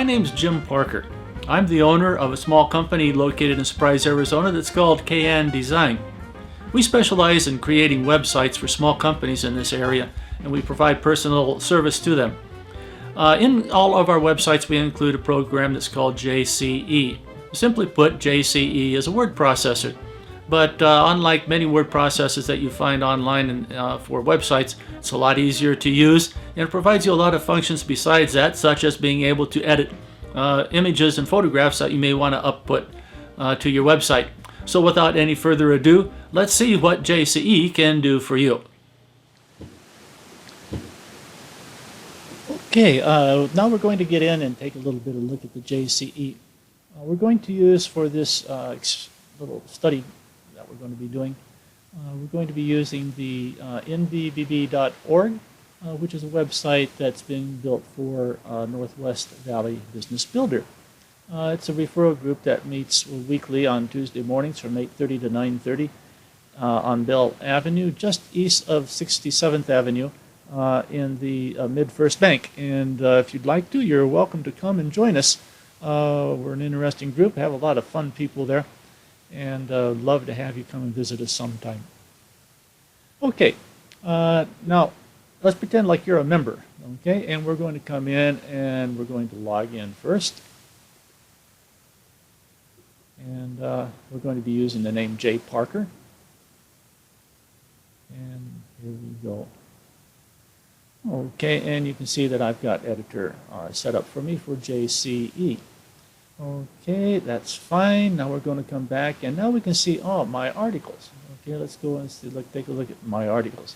name's Jim Parker. I'm the owner of a small company located in Surprise, Arizona that's called Cayenne Design. We specialize in creating websites for small companies in this area, and we provide personal service to them. In all of our websites, we include a program that's called JCE. Simply put, JCE is a word processor. But unlike many word processors that you find online for websites, it's a lot easier to use, and it provides you a lot of functions besides that, such as being able to edit images and photographs that you may want to upload to your website. So without any further ado, let's see what JCE can do for you. Okay, now we're going to get in and take a little bit of a look at the JCE. We're going to use for this little study that we're going to be doing, we're going to be using the nbbb.org, which is a website that's been built for Northwest Valley Business Builder. It's a referral group that meets weekly on Tuesday mornings from 8:30 to 9:30 on Bell Avenue, just east of 67th Avenue in the Mid-First Bank. And if you'd like to, you're welcome to come and join us. We're an interesting group, have a lot of fun people there, and love to have you come and visit us sometime. Okay, now let's pretend like you're a member, okay? And we're going to come in and we're going to log in first. And we're going to be using the name J. Parker. And here we go. Okay, and you can see that I've got editor set up for me for JCE. Okay, that's fine. Now we're going to come back, and now we can see, my articles. Okay, let's go and see, take a look at my articles.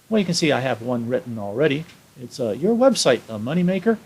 Well, you can see I have one written already. It's your website, a moneymaker.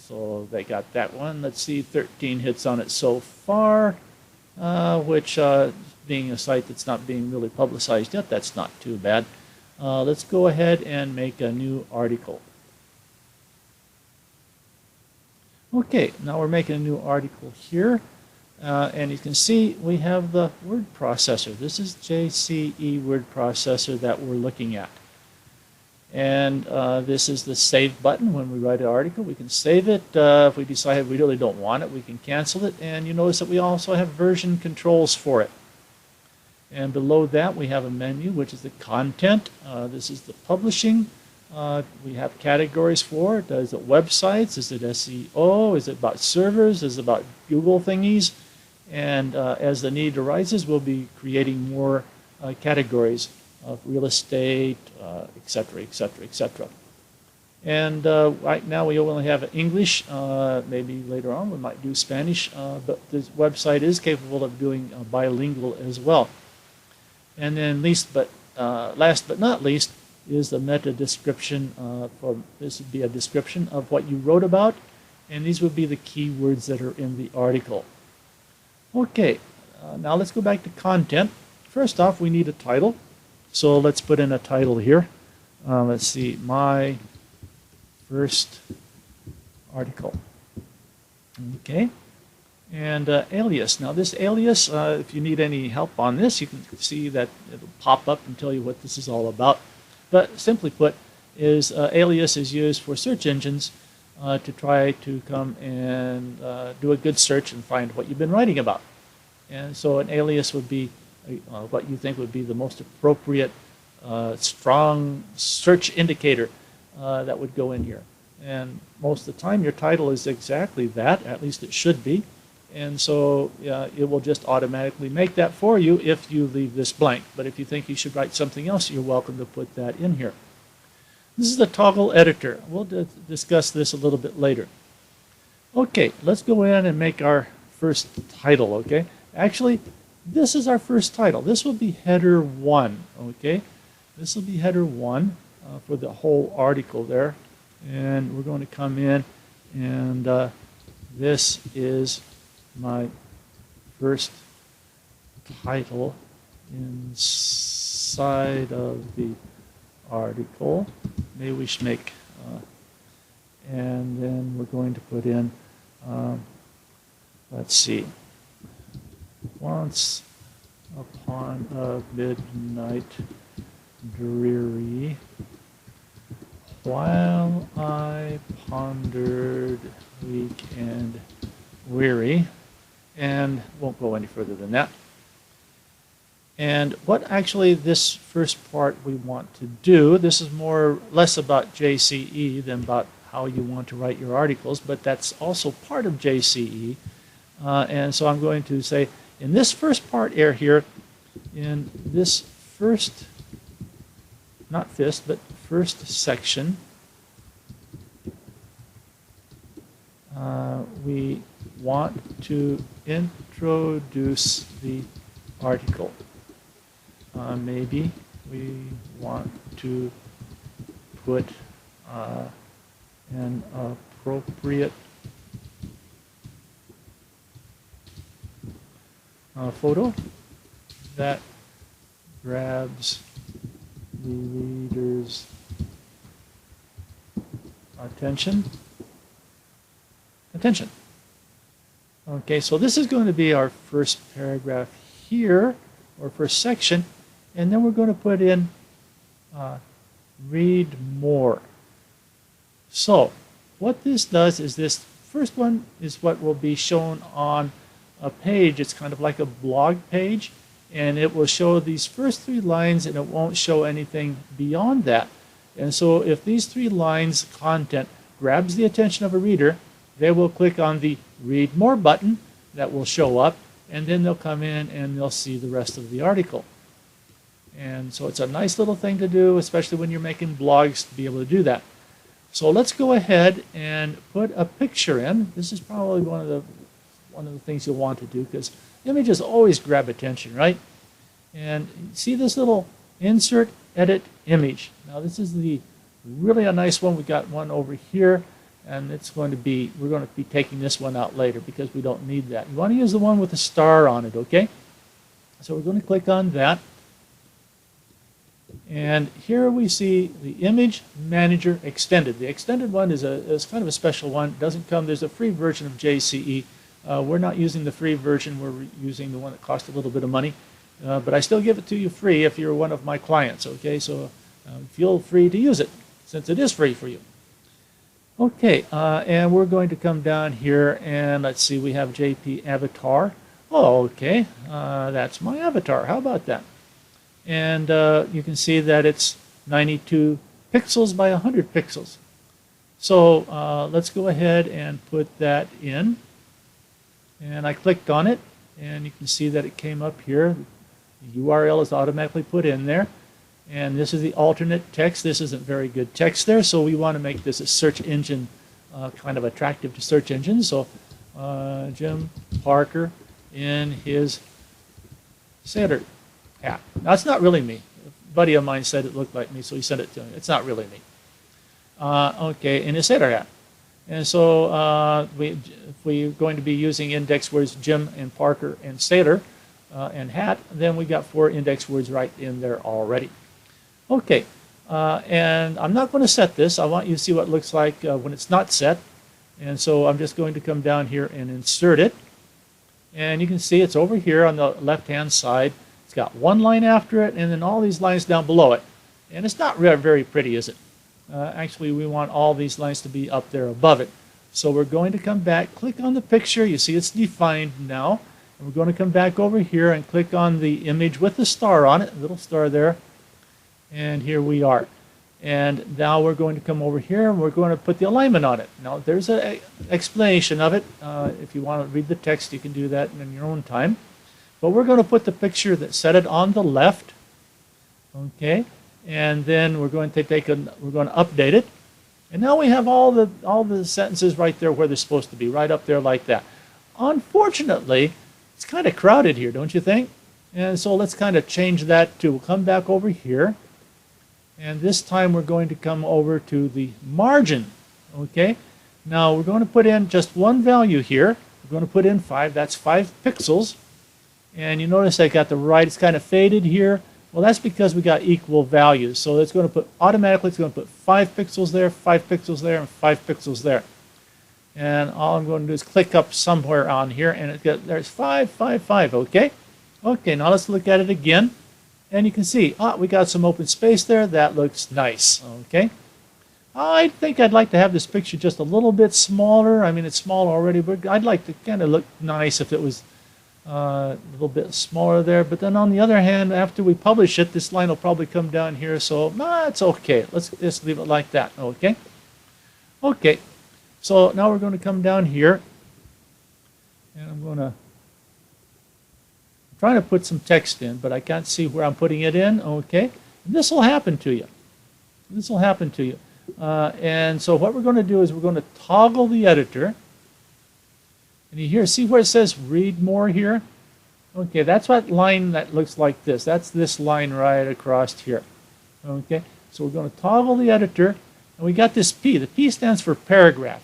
So they got that one. Let's see, 13 hits on it so far, which being a site that's not being really publicized yet, that's not too bad. Let's go ahead and make a new article. Okay, now we're making a new article here, and you can see we have the word processor. This is JCE word processor that we're looking at. And this is the save button. When we write an article, we can save it. If we decide we really don't want it, we can cancel it. And you notice that we also have version controls for it. And below that, we have a menu, which is the content. This is the publishing. We have categories for it. Is it websites? Is it SEO? Is it about servers? Is it about Google thingies? And as the need arises, we'll be creating more categories of real estate, etc., etc., etc. And right now we only have English. Maybe later on we might do Spanish, but this website is capable of doing bilingual as well. And then last but not least is the meta description. This would be a description of what you wrote about, and these would be the keywords that are in the article. Okay, now let's go back to content. First off, we need a title. So let's put in a title here. Let's see, my first article. Okay, and alias. Now this alias, if you need any help on this, you can see that it'll pop up and tell you what this is all about. But simply put, alias is used for search engines to try to come and do a good search and find what you've been writing about. And so an alias would be what you think would be the most appropriate strong search indicator that would go in here. And most of the time your title is exactly that, at least it should be. And so it will just automatically make that for you if you leave this blank. But if you think you should write something else, you're welcome to put that in here. This is the toggle editor. We'll discuss this a little bit later. Okay, let's go in and make our first title, okay? Actually, this is our first title. This will be header 1, okay? This will be header 1 for the whole article there. And we're going to come in, and this is my first title inside of the article. Maybe we should make, and then we're going to put in, let's see, once upon a midnight dreary, while I pondered weak and weary, and won't go any further than that. And what actually this first part we want to do, this is less about JCE than about how you want to write your articles, but that's also part of JCE. And so I'm going to say, in this first part here, in this first, not fifth, but first section, we want to introduce the article. Maybe we want to put an appropriate photo that grabs the reader's attention. Okay, so this is going to be our first paragraph here, or first section, and then we're going to put in read more. So what this does is, this first one is what will be shown on a page. It's kind of like a blog page, and it will show these first 3 lines, and it won't show anything beyond that. And so if these 3 lines content grabs the attention of a reader, they will click on the read more button that will show up, and then they'll come in and they'll see the rest of the article. And so it's a nice little thing to do, especially when you're making blogs, to be able to do that. So let's go ahead and put a picture in. This is probably one of the things you'll want to do, because images always grab attention, right? And see this little insert, edit, image. Now this is really a nice one. We got one over here, and we're going to be taking this one out later because we don't need that. You want to use the one with the star on it, okay? So we're going to click on that. And here we see the Image Manager Extended. The extended one is kind of a special one. It doesn't come, there's a free version of JCE. We're not using the free version, we're using the one that costs a little bit of money. But I still give it to you free if you're one of my clients, okay? So feel free to use it, since it is free for you. Okay, and we're going to come down here, and let's see, we have JP Avatar. Oh, okay, that's my avatar. How about that? And you can see that it's 92 pixels by 100 pixels. So let's go ahead and put that in. And I clicked on it, and you can see that it came up here. The URL is automatically put in there. And this is the alternate text. This isn't very good text there, so we want to make this a search engine, kind of attractive to search engines. So Jim Parker in his sailor hat. Now, it's not really me. A buddy of mine said it looked like me, so he sent it to me. It's not really me. Okay, in his sailor hat. And so if we're going to be using index words Jim and Parker and sailor and hat, then we got 4 index words right in there already. Okay, and I'm not going to set this. I want you to see what it looks like when it's not set. And so I'm just going to come down here and insert it. And you can see it's over here on the left-hand side. It's got 1 line after it, and then all these lines down below it. And it's not very pretty, is it? Actually, we want all these lines to be up there above it. So we're going to come back, click on the picture. You see it's defined now. And we're going to come back over here and click on the image with the star on it, a little star there. And here we are. And now we're going to come over here and we're going to put the alignment on it. Now there's an explanation of it. If you want to read the text, you can do that in your own time. But we're going to put the picture that set it on the left. Okay. And then we're going to we're going to update it. And now we have all the sentences right there where they're supposed to be, right up there like that. Unfortunately, it's kind of crowded here, don't you think? And so let's kind of change that to, we'll come back over here. And this time we're going to come over to the margin. Okay. Now we're going to put in just one value here. We're going to put in 5. That's 5 pixels. And you notice I got the right, it's kind of faded here. Well, that's because we got equal values. So it's going to put, automatically it's going to put 5 pixels there, 5 pixels there, and 5 pixels there. And all I'm going to do is click up somewhere on here, and there's 5, 5, 5, okay? Okay, now let's look at it again. And you can see, we got some open space there. That looks nice, okay? I think I'd like to have this picture just a little bit smaller. I mean, it's small already, but I'd like to kind of look nice if it was a little bit smaller there. But then on the other hand, after we publish it, this line will probably come down here. So it's okay. Let's just leave it like that. Okay. Okay. So now we're going to come down here, and I'm trying to put some text in, but I can't see where I'm putting it in. Okay. This will happen to you. This will happen to you. And so what we're going to do is we're going to toggle the editor. And you here, see where it says read more here? Okay, that's what line that looks like this. That's this line right across here. Okay, so we're going to toggle the editor. And we got this P. The P stands for paragraph.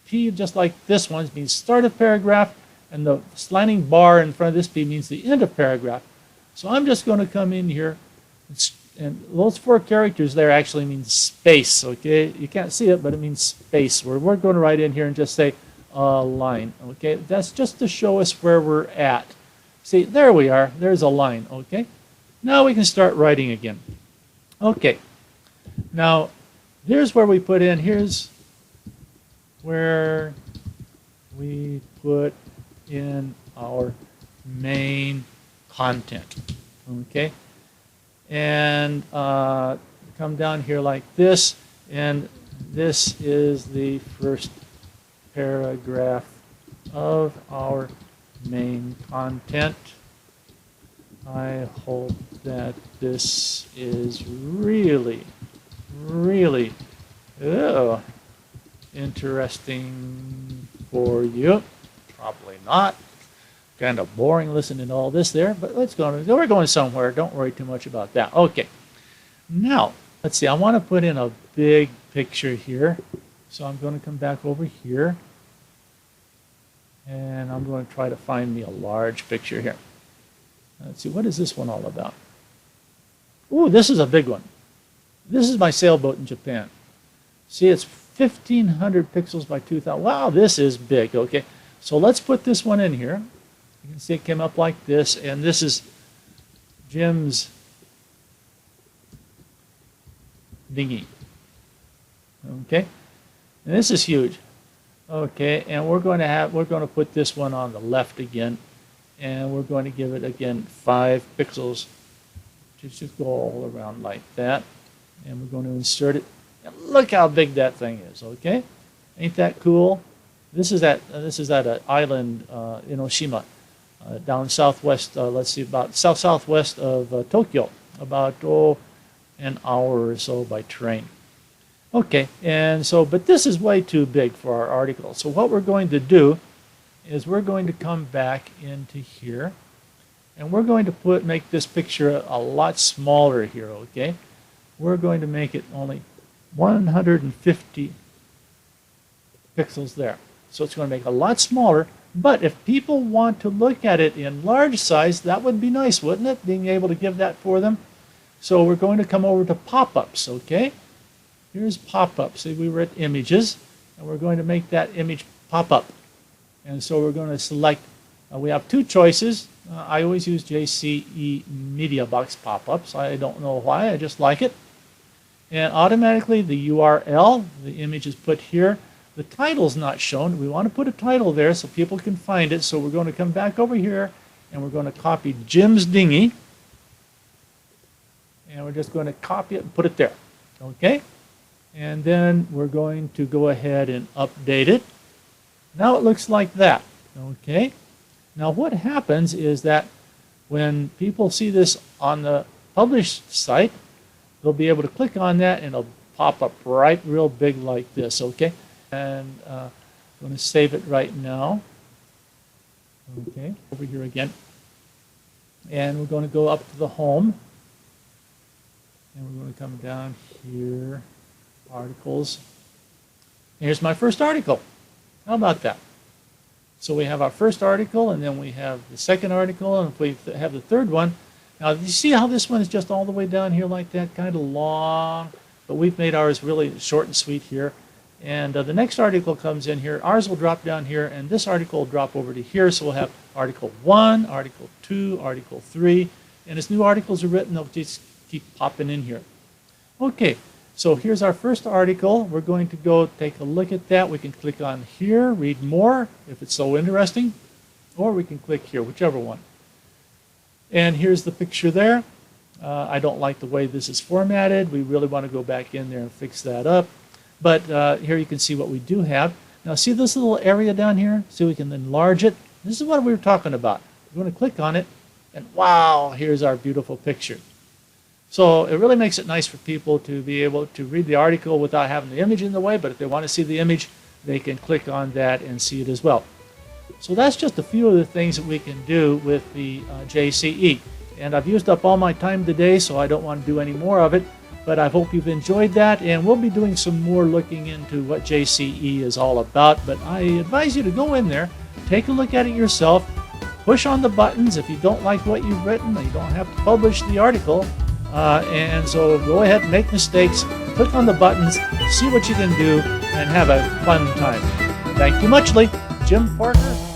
P, just like this one, means start of paragraph. And the slanting bar in front of this P means the end of paragraph. So I'm just going to come in here. And those 4 characters there actually mean space, okay? You can't see it, but it means space. We're going to write in here and just say a line, okay? That's just to show us where we're at. See, there we are. There's a line, okay? Now we can start writing again. Okay. Now, here's where we put in, here's where we put in our main content, okay? And come down here like this, and this is the first paragraph of our main content. I hope that this is really, really interesting for you. Probably not. Kind of boring listening to all this there, but let's go. We're going somewhere. Don't worry too much about that. Okay. Now, let's see. I want to put in a big picture here. So I'm going to come back over here. And I'm going to try to find me a large picture here. Let's see. What is this one all about? Ooh, this is a big one. This is my sailboat in Japan. See, it's 1,500 pixels by 2,000. Wow, this is big. Okay. So let's put this one in here. You can see it came up like this, and this is Jim's dinghy. Okay, and this is huge. Okay, and we're going to put this one on the left again, and we're going to give it again 5 pixels. Just go all around like that, and we're going to insert it. And look how big that thing is. Okay, ain't that cool? This is at an island in Oshima. Down southwest, let's see, about southwest of Tokyo, about an hour or so by train. Okay, and so, but this is way too big for our article. So what we're going to do is we're going to come back into here, and we're going to make this picture a lot smaller here. Okay, we're going to make it only 150 pixels there. So it's going to make it a lot smaller. But if people want to look at it in large size, that would be nice, wouldn't it? Being able to give that for them. So we're going to come over to pop-ups, okay? Here's pop-ups. See, we were at images, and we're going to make that image pop up. And so we're going to select, we have 2 choices. I always use JCE Media Box pop-ups. I don't know why, I just like it. And automatically the URL, the image is put here. The title's not shown. We want to put a title there so people can find it. So we're going to come back over here, and we're going to copy Jim's dinghy. And we're just going to copy it and put it there. Okay? And then we're going to go ahead and update it. Now it looks like that. Okay? Now what happens is that when people see this on the published site, they'll be able to click on that, and it'll pop up right real big like this. Okay? And I'm going to save it right now. Okay, over here again. And we're going to go up to the home. And we're going to come down here, articles. Here's my first article. How about that? So we have our first article, and then we have the second article, and if we have the third one. Now, you see how this one is just all the way down here like that, kind of long, but we've made ours really short and sweet here. And the next article comes in here. Ours will drop down here, and this article will drop over to here. So we'll have Article 1, Article 2, Article 3. And as new articles are written, they'll just keep popping in here. Okay, So here's our first article. We're going to go take a look at that. We can click on here, read more if it's so interesting, or we can click here, whichever one. And here's the picture there. I don't like the way this is formatted. We really want to go back in there and fix that up. But here you can see what we do have. Now see this little area down here? See, we can enlarge it. This is what we were talking about. We're going to click on it, and wow, here's our beautiful picture. So it really makes it nice for people to be able to read the article without having the image in the way, but if they want to see the image, they can click on that and see it as well. So that's just a few of the things that we can do with the JCE. And I've used up all my time today, so I don't want to do any more of it, but I hope you've enjoyed that, and we'll be doing some more looking into what JCE is all about. But I advise you to go in there, take a look at it yourself, push on the buttons. If you don't like what you've written, you don't have to publish the article. And so go ahead and make mistakes, click on the buttons, see what you can do, and have a fun time. Thank you muchly. Jim Parker.